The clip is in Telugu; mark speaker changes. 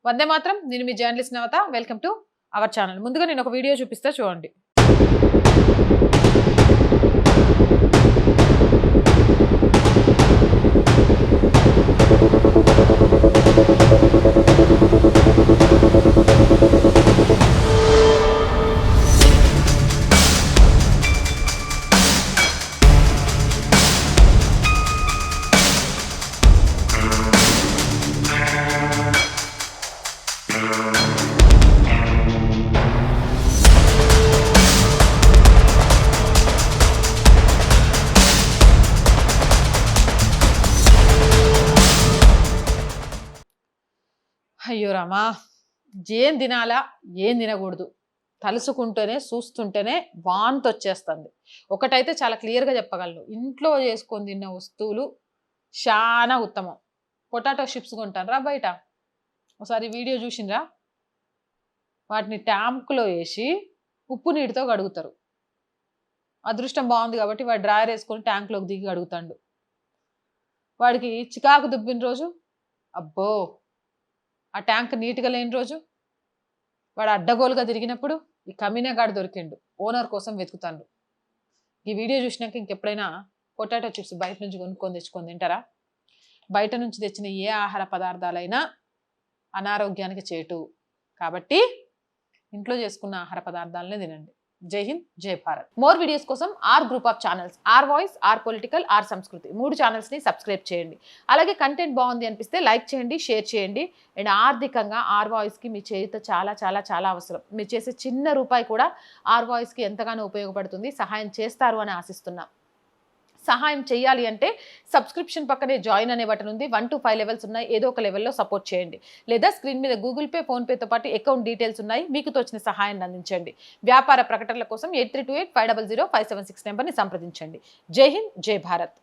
Speaker 1: వందే మాత్రం. నేను మీ journalist Navata. Welcome to our channel. ముందుగా నేను ఒక వీడియో చూపిస్తా చూడండి. అయ్యో రామా, ఏం తినాలా ఏం తినకూడదు తలుసుకుంటేనే చూస్తుంటేనే వాంతి వచ్చేస్తుంది. ఒకటైతే చాలా క్లియర్గా చెప్పగలను, ఇంట్లో చేసుకొని తిన్న వస్తువులు చాలా ఉత్తమం. పొటాటో చిప్స్ కొంటారా బయట, ఒకసారి వీడియో చూసిండ్రా? వాటిని ట్యాంకులో వేసి ఉప్పు నీటితో కడుగుతారు. అదృష్టం బాగుంది కాబట్టి వాడు డ్రాయర్ వేసుకొని ట్యాంకులోకి దిగి కడుగుతాడు. వాడికి చికాకు దుబ్బిన రోజు, అబ్బో ఆ ట్యాంక్ నీట్గా లేని రోజు, వాడు అడ్డగోలుగా తిరిగినప్పుడు ఈ కమీనాగాడు దొరికిండు, ఓనర్ కోసం వెతుకుతాడు. ఈ వీడియో చూసినాక ఇంకెప్పుడైనా పొటాటో చిప్స్ బయట నుంచి కొనుక్కొని తెచ్చుకొని తింటారా? బయట నుంచి తెచ్చిన ఏ ఆహార పదార్థాలైనా అనారోగ్యానికి చేటు కాబట్టి ఇంట్లో చేసుకున్న ఆహార పదార్థాలనే తినండి. జై హింద్, జై భారత్. మోర్ వీడియోస్ కోసం R group of channels, R voice, R political, R Sanskriti 3 ఛానల్స్ని subscribe చేయండి. అలాగే కంటెంట్ బాగుంది అనిపిస్తే లైక్ చేయండి, షేర్ చేయండి. అండ్ ఆర్థికంగా ఆర్ వాయిస్కి మీ చేయుత చాలా చాలా చాలా అవసరం. మీరు చేసే చిన్న రూపాయి కూడా ఆర్ వాయిస్కి ఎంతగానో ఉపయోగపడుతుంది. సహాయం చేస్తారు అని ఆశిస్తున్నాం. సహాయం చేయాలి అంటే సబ్స్క్రిప్షన్ పక్కనే జాయిన్ అనే బటన్ ఉంది. 1 to 5 లెవెల్స్ ఉన్నాయి. ఏదో ఒక లెవెల్లో సపోర్ట్ చేయండి. లేదా స్క్రీన్ మీద గూగుల్ పే, ఫోన్పేతో పాటు అకౌంట్ డీటెయిల్స్ ఉన్నాయి. మీకు తోచిన సహాయాన్ని అందించండి. వ్యాపార ప్రకటనల కోసం 8328500576 నెంబర్ని సంప్రదించండి. జై హింద్, జై భారత్.